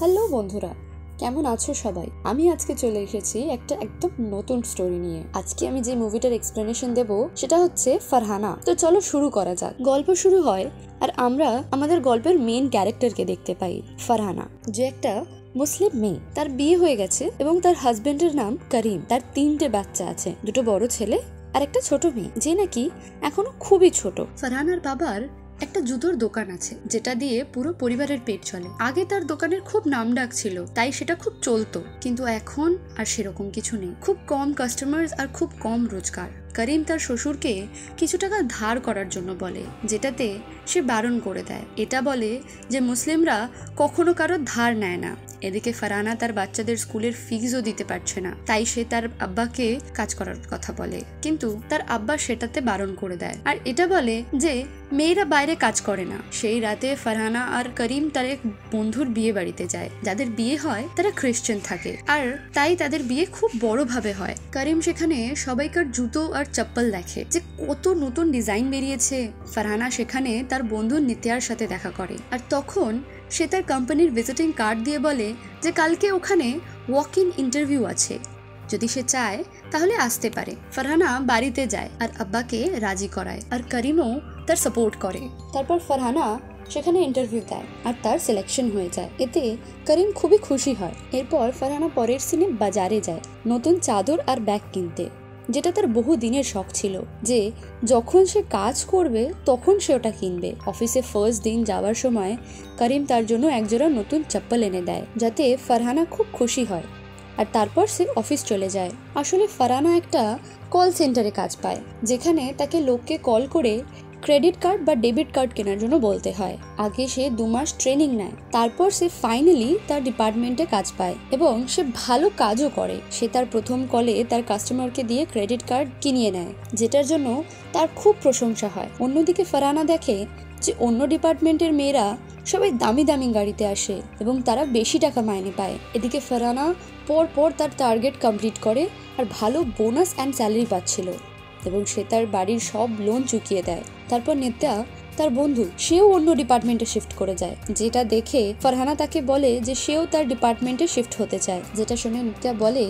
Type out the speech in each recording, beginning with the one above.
Hello বন্ধুরা, কেমন আছো সবাই? আমি আজকে চলে এসেছি একটা একদম নতুন স্টোরি নিয়ে। আজকে আমি যে মুভিটার এক্সপ্লেনেশন দেব সেটা হচ্ছে ফারহানা। তো চলো শুরু করা যাক। গল্প শুরু হয় আর আমরা আমাদের গল্পের মেইন ক্যারেক্টারকে দেখতে পাই, ফারহানা, যে একটা মুসলিম মেয়ে। তার বিয়ে হয়ে গেছে এবং তার হাজবেন্ডের নাম করিম। তার 3টে বাচ্চা আছে, 2টো বড় ছেলে আর একটা ছোট মেয়ে, যে নাকি এখনো খুবই ছোট। ফারহানার বাবার একটা জুতোর দোকান আছে, যেটা দিয়ে পুরো পরিবারের পেট চলে। আগে তার দোকানের খুব নামডাক ছিল, তাই সেটা খুব চলতো, কিন্তু এখন আর সেরকম কিছু নেই। খুব কম কাস্টমার আর খুব কম রোজগার। করিম তার শ্বশুরকে কিছু টাকা ধার করার জন্য বলে, যেটাতে সে বারণ করে দেয়। এটা বলে যে মুসলিমরা কখনো কারো ধার নেয় না। এদিকে ফারহানা তার বাচ্চাদের স্কুলের ফিজও দিতে পারছে না, তাই সে তার আব্বাকে কাজ করার কথা বলে, কিন্তু তার আব্বা সেটাতে বারণ করে দেয় আর এটা বলে যে মেয়েরা বাইরে কাজ করে না। সেই রাতে ফারহানা আর করিম তার এক বন্ধুর বিয়ে বাড়িতে যায়। যাদের বিয়ে হয় তারা খ্রিস্টান থাকে, আর তাই তাদের বিয়ে খুব বড় ভাবে হয়। করিম সেখানে সবাইকার জুতো আর চপ্পল দেখে, যে কত নতুন ডিজাইন বেরিয়েছে। ফারহানা সেখানে তার বন্ধু নিত্যার সাথে দেখা করে, আর তখন সে তার কোম্পানির ভিজিটিং কার্ড দিয়ে বলে যে কালকে ওখানে ওয়াক ইন ইন্টারভিউ আছে, যদি সে চায় তাহলে আসতে পারে। ফারহানা বাড়িতে যায় আর আব্বাকে রাজি করায়, আর করিমও তার সাপোর্ট করে। তারপর ফারহানা সেখানে ইন্টারভিউ দেয় আর তার সিলেকশন হয়ে যায়। এতে করিম খুবই খুশি হয়। এরপর ফারহানা পরের সিনে বাজারে যায় নতুন চাদর আর ব্যাগ কিনতে, যেটা তার বহু দিনের শখ ছিল, যে যখন সে কাজ করবে তখন সে ওটা কিনবে। অফিসে ফার্স্ট দিন যাওয়ার সময় করিম তার জন্য একজোড়া নতুন চপ্পল এনে দেয়, যাতে ফারহানা খুব খুশি হয়। আর তারপর সে অফিস চলে যায়। আসলে ফারহানা একটা কল সেন্টারে কাজ পায়, যেখানে তাকে লোককে কল করে ক্রেডিট কার্ড বা ডেবিট কার্ড কেনার জন্য বলতে হয়। আগে সে 2 মাস ট্রেনিং নেয়, তারপর সে ফাইনালি তার ডিপার্টমেন্টে কাজ পায় এবং সে ভালো কাজও করে। সে তার প্রথম কলে তার কাস্টমারকে দিয়ে ক্রেডিট কার্ড কিনিয়ে নেয়, যেটার জন্য তার খুব প্রশংসা হয়। অন্যদিকে ফারহানা দেখে যে অন্য ডিপার্টমেন্টের মেয়েরা সবাই দামি দামি গাড়িতে আসে এবং তারা বেশি টাকা মাইনে পায়। এদিকে ফারহানা পর তার টার্গেট কমপ্লিট করে আর ভালো বোনাস অ্যান্ড স্যালারি পাচ্ছিল এবং সে তার বাড়ির সব লোন চুকিয়ে দেয়। তারপর নিত্যা, তার বন্ধু, সেও অন্য ডিপার্টমেন্টে শিফট করে যায়, যেটা দেখে ফারহানা তাকে বলে যে সেও তার ডিপার্টমেন্টে শিফট হতে চায়। যেটা শুনে নিত্যা বলে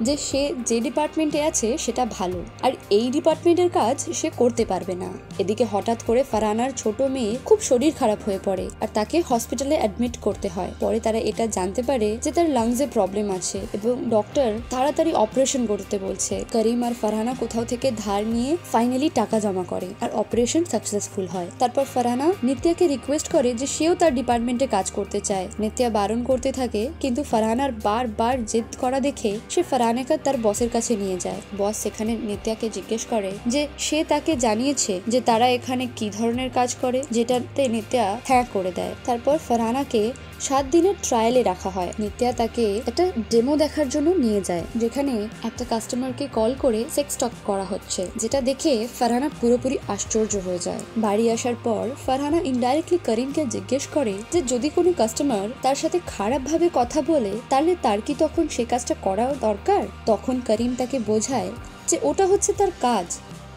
যে সে যে ডিপার্টমেন্টে আছে সেটা ভালো, আর এই ডিপার্টমেন্টের কাজ সে করতে পারবে না। এদিকে হঠাৎ করে ফারহানার ছোট মেয়ে খুব শরীর খারাপ হয়ে পড়ে আর তাকে হসপিটালে অ্যাডমিট করতে হয়। পরে তারা এটা জানতে পারে যে তার লাংসে প্রবলেম আছে এবং ডক্টর তাড়াতাড়ি অপারেশন করতে বলছে। করিম আর ফারহানা কোথাও থেকে ধার নিয়ে ফাইনালি টাকা জমা করে আর অপারেশন সাকসেসফুল হয়। তারপর ফারহানা নিত্যাকে রিকোয়েস্ট করে যে সেও তার ডিপার্টমেন্টে কাজ করতে চায়। নিত্যা বারণ করতে থাকে, কিন্তু ফারহানার বারবার জেদ করা দেখে সে ফারহানাকে তার বসের কাছে নিয়ে যায়। বস সেখানে নিত্যাকে জিজ্ঞেস করে যে সে তাকে জানিয়েছে যে তারা এখানে কি ধরনের কাজ করে, যেটাতে নিত্যা হ্যাঁ করে দেয়। তারপর ফারহানাকে 7 দিনের ট্রায়ালে রাখা হয়। নিত্যা তাকে একটা ডেমো দেখার জন্য নিয়ে যায়, যেখানে একটা কাস্টমারকে কল করে সেক্স টক করা হচ্ছে, যেটা দেখে ফারহানা পুরোপুরি আশ্চর্য হয়ে যায়। বাড়ি আসার পর ফারহানা ইনডাইরেক্টলি করিমকে জিজ্ঞেস করে যে যদি কোনো কাস্টমার তার সাথে খারাপ ভাবে কথা বলে তাহলে তার কি তখন সে কাজটা করা দরকার। তখন করিম তাকে বোঝায় যে ওটা হচ্ছে তার কাজ,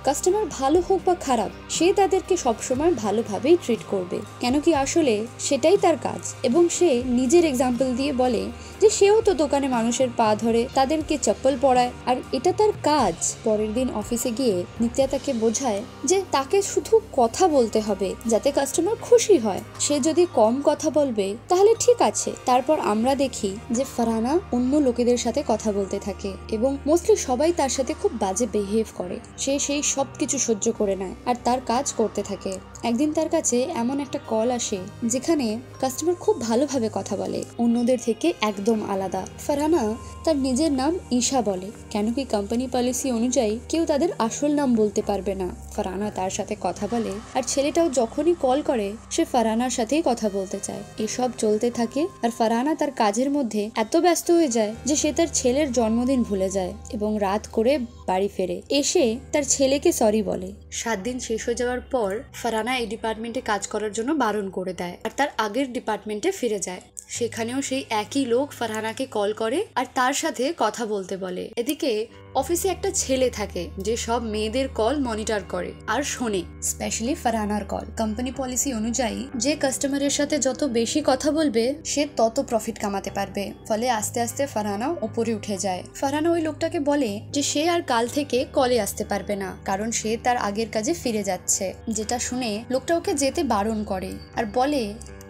কাস্টমার ভালো হোক বা খারাপ সে তাদেরকে সবসময় ভালোভাবেই ট্রিট করবে, কেন কি আসলে সেটাই তার কাজ। এবং সে নিজের এক্সাম্পল দিয়ে বলে যে সেও তো দোকানে মানুষের পা ধরে তাদেরকে চপ্পল পরায় আর এটা তার কাজ। পরের দিন অফিসে গিয়ে নিত্যা তাকে বোঝায় যে তাকে শুধু কথা বলতে হবে যাতে কাস্টমার খুশি হয়। সে যদি কম কথা বলবে তাহলে ঠিক আছে। তারপর আমরা দেখি যে ফারহানা অন্য লোকেদের সাথে কথা বলতে থাকে এবং মোস্টলি সবাই তার সাথে খুব বাজে বিহেভ করে। সে সেই সবকিছু সহ্য করে নেয় আর তার কাজ করতে থাকে। একদিন তার কাছে এমন একটা কল আসে যেখানে কাস্টমার খুব ভালোভাবে কথা বলে, অন্যদের থেকে একদম আলাদা। ফারহানা তার নিজের নাম ঈশা বলে, কেন কি কোম্পানি পলিসি অনুযায়ী কেউ তাদের আসল নাম বলতে পারবে না। ফারহানা তার সাথে কথা বলে আর ছেলেটাও যখনই কল করে সে ফারহানার সাথেই কথা বলতে চায়। এসব চলতে থাকে আর ফারহানা তার কাজের মধ্যে এত ব্যস্ত হয়ে যায় যে সে তার ছেলের জন্মদিন ভুলে যায় এবং রাত করে বাড়ি ফেরে এসে তার ছেলেকে সরি বলে। 7 দিন শেষ হয়ে যাওয়ার পর ফারহানা এই ডিপার্টমেন্টে কাজ করার জন্য বারণ করে দেয় আর তার আগের ডিপার্টমেন্টে ফিরে যায়। সেখানেও সেই একই লোক ফারহানাকে কল করে আর তার সাথে কথা বলতে বলে। এদিকে অফিসে একটা ছেলে থাকে যে সব মেয়েদের কল মনিটর করে আর শোনে, স্পেশালি ফারহানার কল। কোম্পানি পলিসি অনুযায়ী যে কাস্টমারের সাথে যত বেশি কথা বলবে সে তত প্রফিট কামাতে পারবে। ফলে আস্তে আস্তে ফারহানা উপরে উঠে যায়। ফারহানা ওই লোকটাকে বলে যে সে আর কাল থেকে কলে আসতে পারবে না, কারণ সে তার আগের কাজে ফিরে যাচ্ছে। যেটা শুনে লোকটা ওকে যেতে বারণ করে আর বলে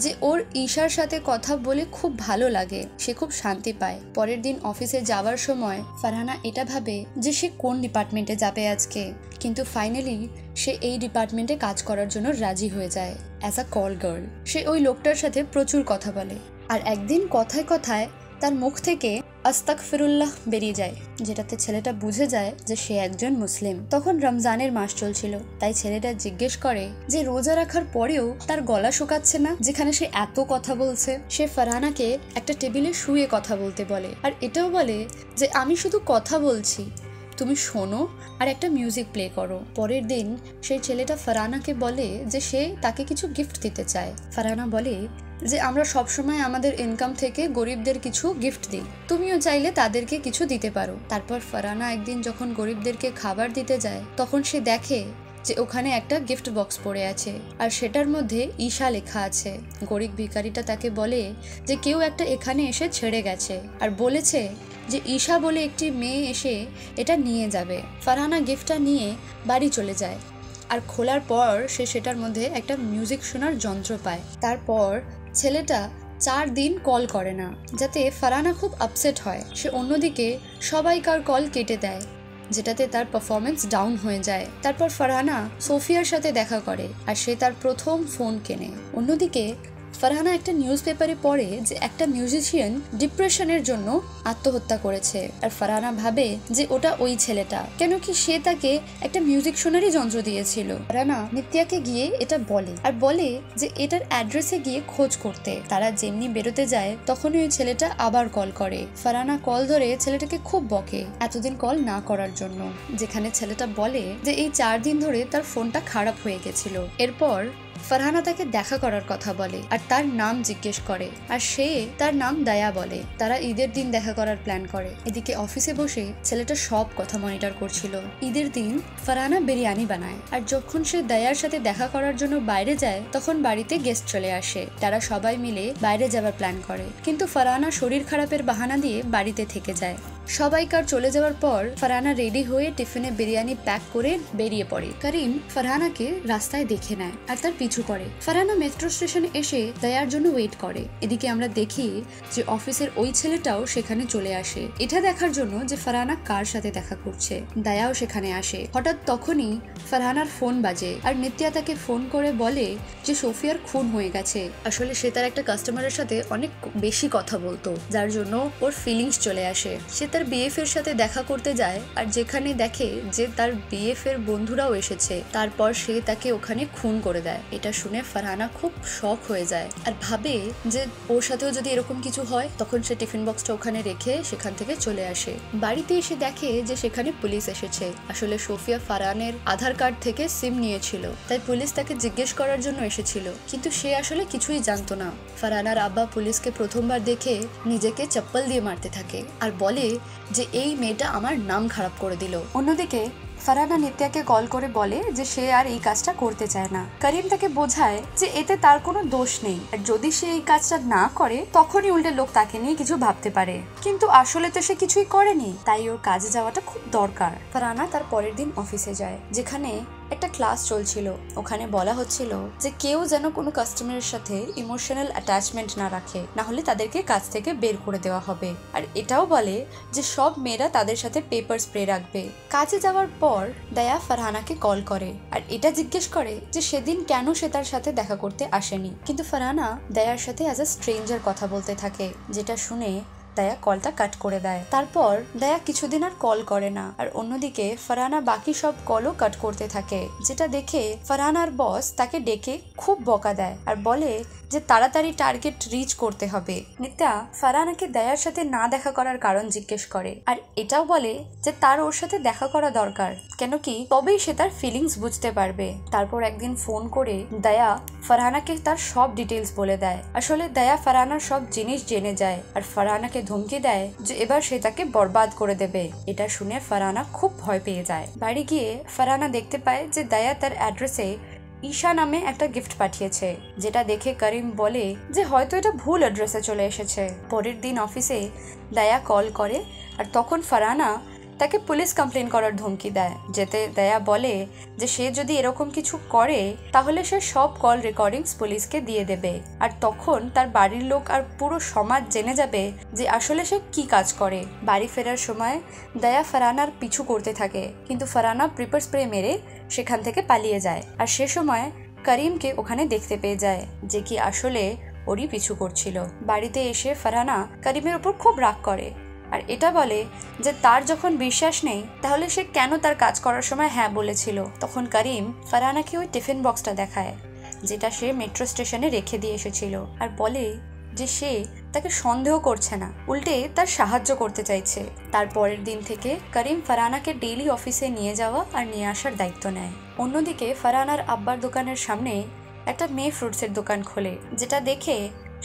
যে ওর ঈশার সাথে কথা বলে খুব ভালো লাগে, সে খুব শান্তি পায়। পরের দিন অফিসে যাওয়ার সময় ফারহানা এটা ভাবে যে সে কোন ডিপার্টমেন্টে যাবে আজকে, কিন্তু ফাইনালি সে এই ডিপার্টমেন্টে কাজ করার জন্য রাজি হয়ে যায় অ্যাজ আ কল গার্ল। সে ওই লোকটার সাথে প্রচুর কথা বলে আর একদিন কথায় কথায় তার মুখ থেকে আস্তাগফিরুল্লাহ বেরিয়ে যায়, যেটাতে ছেলেটা বুঝে যায় যে সে একজন মুসলিম। তখন রমজানের মাস চলছিল, তাই ছেলেটা জিজ্ঞেস করে যে রোজা রাখার পরেও তার গলা শুকাচ্ছে না, যেখানে সে এত কথা বলছে। সে ফারহানাকে একটা টেবিলে শুয়ে কথা বলতে বলে আর এটাও বলে যে আমি শুধু কথা বলছি, তুমি শোনো আর একটা মিউজিক প্লে করো। পরের দিন সেই ছেলেটা ফারহানাকে বলে যে সে তাকে কিছু গিফট দিতে চায়। ফারহানা বলে যে আমরা সবসময় আমাদের ইনকাম থেকে গরিবদের কিছু গিফট দিই, তুমিও চাইলে তাদেরকে কিছু দিতে পারো। তারপর ফারহানা একদিন যখন গরিবদেরকে খাবার দিতে যায় তখন সে দেখে যে ওখানে একটা গিফট বক্স পড়ে আছে আর সেটার মধ্যে ঈশা লেখা আছে। গরিব ভিখারিটা তাকে বলে যে কেউ একটা এখানে এসে ছেড়ে গেছে আর বলেছে যে ঈশা বলে একটি মেয়ে এসে এটা নিয়ে যাবে। ফারহানা গিফটটা নিয়ে বাড়ি চলে যায় আর খোলার পর সে সেটার মধ্যে একটা মিউজিক শোনার যন্ত্র পায়। তারপর ছেলেটা 4 দিন কল করে না, যাতে ফারহানা খুব আপসেট হয়। সে অন্যদিকে সবাইকার কল কেটে দেয়, যেটাতে তার পারফরমেন্স ডাউন হয়ে যায়। তারপর ফারহানা সোফিয়ার সাথে দেখা করে আর সে তার প্রথম ফোন কেনে। অন্যদিকে ফারহানা একটা নিউজ পেপারে পড়ে যে একটা মিউজিশিয়ান ডিপ্রেশনের জন্য আত্মহত্যা করেছে আর ফারহানা ভাবে যে ওটা ওই ছেলেটা, কেন কি সে তাকে একটা মিউজিক শোনারই যন্ত্র দিয়েছিল। ফারহানা নিত্যাকে গিয়ে এটা বলে আর বলে যে এটার অ্যাড্রেসে গিয়ে খোঁজ করতে। তারা যেমনি বেরোতে যায় তখনই ওই ছেলেটা আবার কল করে। ফারহানা কল ধরে ছেলেটাকে খুব বকে এতদিন কল না করার জন্য, যেখানে ছেলেটা বলে যে এই 4 দিন ধরে তার ফোনটা খারাপ হয়ে গেছিল। এরপর ফারহানা তাকে দেখা করার কথা বলে আর তার নাম জিজ্ঞেস করে আর সে তার নাম দায়া বলে। তারা ঈদের দিন দেখা করার প্ল্যান করে। এদিকে অফিসে বসে ছেলেটা সব কথা মনিটর করছিল। ঈদের দিন ফারহানা বিরিয়ানি বানায় আর যখন সে দায়ার সাথে দেখা করার জন্য বাইরে যায় তখন বাড়িতে গেস্ট চলে আসে। তারা সবাই মিলে বাইরে যাওয়ার প্ল্যান করে, কিন্তু ফারহানা শরীর খারাপের বাহানা দিয়ে বাড়িতে থেকে যায়। সবাইকার চলে যাওয়ার পর ফারহানা রেডি হয়ে টিফিনে বিরিয়ানি প্যাক করে বেরিয়ে পড়ে। করিম ফারহানাকে রাস্তায় দেখে নেয় আর তার পিছু করে। ফারহানা মেট্রো স্টেশনে এসে দায়ার জন্য ওয়েট করে। এদিকে আমরা দেখি যে অফিসের ওই ছেলেটাও সেখানে চলে আসে, এটা দেখার জন্য যে ফারহানা কার সাথে দেখা করছে। দায়াও সেখানে আসে। হঠাৎ তখনই ফারহানার ফোন বাজে আর নিত্যা তাকে ফোন করে বলে যে সোফিয়ার খুন হয়ে গেছে। আসলে সে তার একটা কাস্টমারের সাথে অনেক বেশি কথা বলতো, যার জন্য ওর ফিলিংস চলে আসে। সে তার বিএফ এর সাথে দেখা করতে যায় আর যেখানে দেখে যে তার বিএফ এর বন্ধুরাও এসেছে, তারপর সে তাকে ওখানে খুন করে দেয়। এটা শুনে ফারহানা খুব শক হয়ে যায় আর ভাবে যে ওর সাথেও যদি এরকম কিছু হয়। তখন সে টিফিন বক্সটা ওখানে রেখে সেখান থেকে চলে আসে। বাড়িতে এসে দেখে যে সেখানে পুলিশ এসেছে। আসলে সোফিয়া ফারহানের আধার কার্ড থেকে সিম নিয়েছিল, তাই পুলিশ তাকে জিজ্ঞেস করার জন্য এসেছিল, কিন্তু সে আসলে কিছুই জানতো না। ফারহানার আব্বা পুলিশকে প্রথমবার দেখে নিজেকে চপ্পল দিয়ে মারতে থাকে আর বলে যে এই মেয়েটা আমার নাম খারাপ করে দিল। অন্যদিকে ফারহানা নিত্যাকে কল করে বলে যে সে আর এই কাজটা করতে চায় না। করিম তাকে বোঝায় যে এতে তার কোনো দোষ নেই আর যদি সে এই কাজটা না করে তখনই উল্টে লোক তাকে নিয়ে কিছু ভাবতে পারে, কিন্তু আসলে তো সে কিছুই করেনি, তাই ওর কাজে যাওয়াটা খুব দরকার। ফারহানা তার পরের দিন অফিসে যায়, যেখানে একটা ক্লাস চলছিল। ওখানে বলা হচ্ছিল যে কেউ যেন কোনো কাস্টমারের সাথে ইমোশনাল অ্যাটাচমেন্ট না রাখে, না হলে তাদেরকে কাজ থেকে বের করে দেওয়া হবে। আর এটাও বলে যে সব মেয়েরা তাদের সাথে পেপার স্প্রে রাখবে। কাজে যাওয়ার পর দায়া ফারহানাকে কল করে আর এটা জিজ্ঞেস করে যে সেদিন কেন সে তার সাথে দেখা করতে আসেনি, কিন্তু ফারহানা দায়ার সাথে অ্যাজ আ স্ট্রেঞ্জার কথা বলতে থাকে, যেটা শুনে দায়া কলটা কাট করে দেয়। তারপর দায়া কিছুদিন আর কল করে না আর অন্যদিকে ফারহানা বাকি সব কলও কাট করতে থাকে, যেটা দেখে ফারহানার বস তাকে ডেকে খুব বকা দেয় আর বলে যে তাড়াতাড়ি টার্গেট রিচ করতে হবে। নিত্যা ফারহানাকে দায়ার সাথে না দেখা করার কারণ জিজ্ঞেস করে আর এটাও বলে যে তার ওর সাথে দেখা করা দরকার, কেন কি তবেই সে তার ফিলিংস বুঝতে পারবে। তারপর একদিন ফোন করে দায়া ফারহানাকে তার সব ডিটেলস বলে দেয়। আসলে দায়া ফারহানার সব জিনিস জেনে যায় আর ফারহানাকে ধমকি দেয় যে এবার সে তাকে বরবাদ করে দেবে। এটা শুনে ফারহানা খুব ভয় পেয়ে যায়। বাড়ি গিয়ে ফারহানা দেখতে পায় যে দায়া তার অ্যাড্রেসে ঈশা নামে একটা গিফট পাঠিয়েছে, যেটা দেখে করিম বলে যে হয়তো এটা ভুল অ্যাড্রেসে চলে এসেছে। পরের দিন অফিসে দায়া কল করে আর তখন ফারহানা তাকে পুলিশ কমপ্লেন করার ধমকি দেয়, যেতে দায়া বলে যে সে যদি এরকম কিছু করে তাহলে সে সব কল রেকর্ডিংস পুলিশকে দিয়ে দেবে, আর তখন তার বাড়ির লোক আর পুরো সমাজ জেনে যাবে যে আসলে সে কি কাজ করে। বাড়ি ফেরার সময় দায়া ফারহানার পিছু করতে থাকে, কিন্তু ফারহানা পেপার স্প্রে মেরে সেখান থেকে পালিয়ে যায়। আর সে সময় করিমকে ওখানে দেখতে পেয়ে যায়, যে কি আসলে ওরই পিছু করছিল। বাড়িতে এসে ফারহানা করিমের উপর খুব রাগ করে আর এটা বলে যে তার যখন বিশ্বাস নেই তাহলে সে কেন তার কাজ করার সময় হ্যাঁ বলেছিল। তখন করিম ফারহানাকে ওই টিফিন বক্সটা দেখায় যেটা সে মেট্রো স্টেশনে রেখে দিয়ে এসেছিল, আর বলে যে সে তাকে সন্দেহ করছে না, উল্টে তার সাহায্য করতে চাইছে। তার পরের দিন থেকে করিম ফারহানাকে ডেইলি অফিসে নিয়ে যাওয়া আর নিয়ে আসার দায়িত্ব নেয়। অন্যদিকে ফারহানার আব্বার দোকানের সামনে একটা মেয়ে ফ্রুটসের দোকান খোলে, যেটা দেখে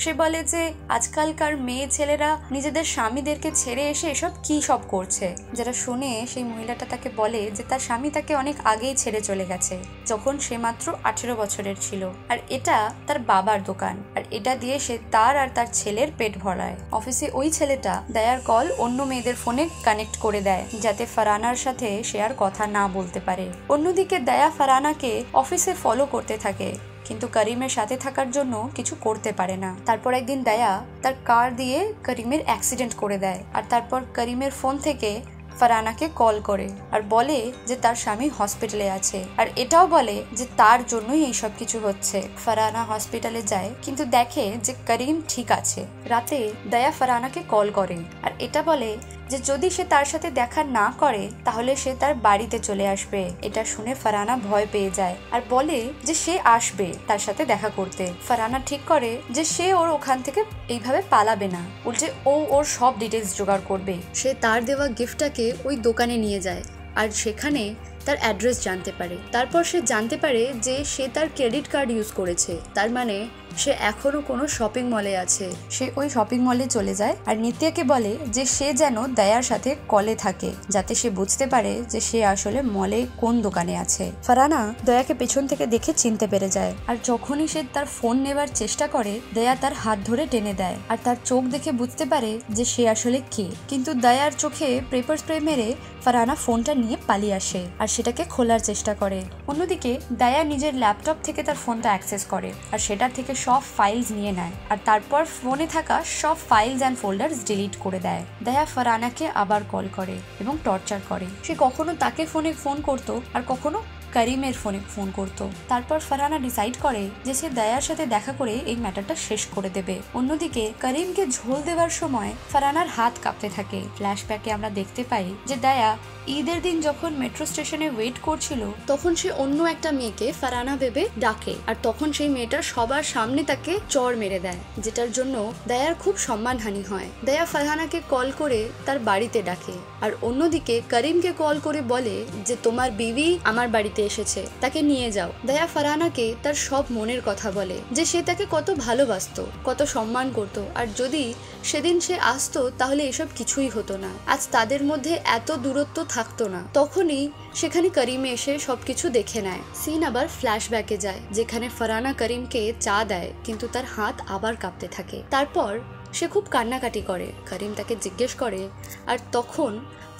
সে বলে যে আজকালকার মেয়ে ছেলেরা নিজেদের স্বামীদেরকে ছেড়ে এসে এসব কি সব করছে। যেটা শুনে সেই মহিলাটা তাকে বলে যে তার স্বামী তাকে অনেক আগেই ছেড়ে চলে গেছে, যখন সে মাত্র 18 বছরের ছিল, আর এটা তার বাবার দোকান, আর এটা দিয়ে সে তার আর তার ছেলের পেট ভরায়। অফিসে ওই ছেলেটা দায়ার কল অন্য মেয়েদের ফোনে কানেক্ট করে দেয় যাতে ফারহানার সাথে সে আর কথা না বলতে পারে। অন্যদিকে দায়া ফারহানাকে অফিসে ফলো করতে থাকে, কিন্তু করিমের সাথে থাকার জন্য কিছু করতে পারে না। তারপর একদিন দায়া তার কার দিয়ে করিমের অ্যাক্সিডেন্ট করে দেয়, আর তারপর করিমের ফোন থেকে ফারহানাকে কল করে আর বলে যে তার স্বামী হসপিটালে আছে, আর এটাও বলে যে তার জন্যই এইসব কিছু হচ্ছে। ফারহানা হসপিটালে যায় কিন্তু দেখে যে করিম ঠিক আছে। রাতে দায়া ফারহানাকে কল করে আর এটা বলে যে যদি সে তার সাথে দেখা না করে তাহলে সে তার বাড়িতে চলে আসবে। এটা শুনে ফারহানা ভয় পেয়ে যায় আর বলে যে সে আসবে তার সাথে দেখা করতে। ফারহানা ঠিক করে যে সে ওর ওখান থেকে এইভাবে পালাবে না, উল্টে ওর সব ডিটেলস জোগাড় করবে। সে তার দেওয়া গিফটটাকে ওই দোকানে নিয়ে যায় আর সেখানে তার অ্যাড্রেস জানতে পারে। তারপর সে জানতে পারে যে সে তার ক্রেডিট কার্ড ইউজ করেছে, তার মানে সে এখনো কোনো শপিং মলে আছে। সে ওই শপিং মলে চলে যায় আর নিত্যাকে বলে যে সে যেন দায়ার সাথে কলে থাকে, যাতে সে বুঝতে পারে যে সে আসলে মলে কোন দোকানে আছে। ফারহানা দয়াকে পেছন থেকে দেখে চিনতে পেরে যায়, আর যখনই সে তার ফোন নেবার চেষ্টা করে দয়া তার হাত ধরে টেনে দেয় আর তার চোখ দেখে বুঝতে পারে যে সে আসলে কে। কিন্তু দয়ার চোখে পেপার স্প্রে মেরে ফারহানা ফোনটা নিয়ে পালিয়ে আসে আর সেটাকে খোলার চেষ্টা করে। অন্যদিকে দায়া নিজের ল্যাপটপ থেকে তার ফোনটা অ্যাক্সেস করে আর সেটার থেকে সব ফাইলস নিয়ে নেয়, আর তারপর ফোনে থাকা সব ফাইলস অ্যান্ড ফোল্ডার্স ডিলিট করে দেয়। দায়া ফারহানাকে আবার কল করে এবং টর্চার করে। সে কখনো তাকে ফোন করতো আর কখনো করিমের ফোনে ফোন করতো। তারপর ফারহানা ডিসাইড করে যে সে দায়ার সাথে দেখা করে এই ম্যাটারটা শেষ করে দেবে। অন্যদিকে করিমকে ঝোল দেওয়ার সময় ফারহানার হাত কাঁপতে থাকে। ফ্ল্যাশব্যাকে আমরা দেখতে পাই যে দায়া ঈদের দিন যখন মেট্রো স্টেশনে ওয়েট করছিল তখন সে অন্য একটা মেয়েকে ফারহানা ভেবে ডাকে, আর তখন সেই মেয়েটা সবার সামনে তাকে চড় মেরে দেয়, যেটার জন্য দায়ার খুব সম্মানহানি হয়। দায়া ফারহানাকে কল করে তার বাড়িতে ডাকে, আর অন্যদিকে করিমকে কল করে বলে যে তোমার বিবি আমার বাড়িতে এসেছে, তাকে নিয়ে যাও। দায়া ফারহানাকে তার সব মনের কথা বলে, যে সে তাকে কত ভালোবাসতো, কত সম্মান করতো, আর যদি সেদিন সে আসতো তাহলে এসব কিছুই হতো না, আজ তাদের মধ্যে এত দূরত্ব থাকতো না। তখনই সেখানে করিমে এসে সবকিছু দেখে নেয়। সিন আবার ফ্ল্যাশব্যাকে যায়, যেখানে ফারহানা করিমকে চা দেয় কিন্তু তার হাত আবার কাঁপতে থাকে। তারপর সে খুব কান্নাকাটি করে। করিম তাকে জিজ্ঞেস করে, আর তখন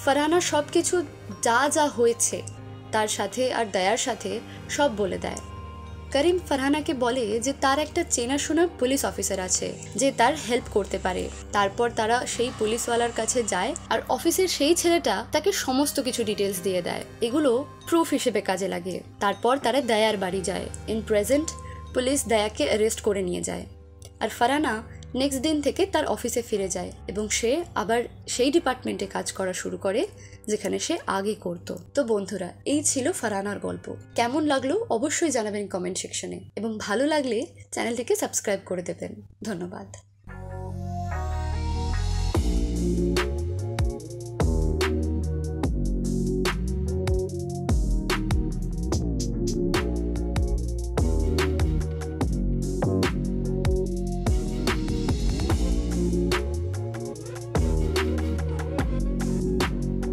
ফারহানা সবকিছু যা যা হয়েছে তার সাথে আর দায়ার সাথে সব বলে দেয়। করিম ফারহানাকে বলে যে তার একটা চেনাশোনা পুলিশ অফিসার আছে যে তার হেল্প করতে পারে। তারপর তারা সেই পুলিশওয়ালার কাছে যায় আর অফিসের সেই ছেলেটা তাকে সমস্ত কিছু ডিটেলস দিয়ে দেয়। এগুলো প্রুফ হিসেবে কাজে লাগে। তারপর তারা দায়ার বাড়ি যায়। ইন প্রেজেন্ট পুলিশ দায়াকে অ্যারেস্ট করে নিয়ে যায়, আর ফারহানা নেক্সট দিন থেকে তার অফিসে ফিরে যায় এবং সে আবার সেই ডিপার্টমেন্টে কাজ করা শুরু করে যেখানে সে আগে করত। তো বন্ধুরা, এই ছিল ফারহানার গল্প। কেমন লাগলো অবশ্যই জানাবেন কমেন্ট সেকশনে, এবং ভালো লাগলে চ্যানেলটিকে সাবস্ক্রাইব করে দেবেন। ধন্যবাদ।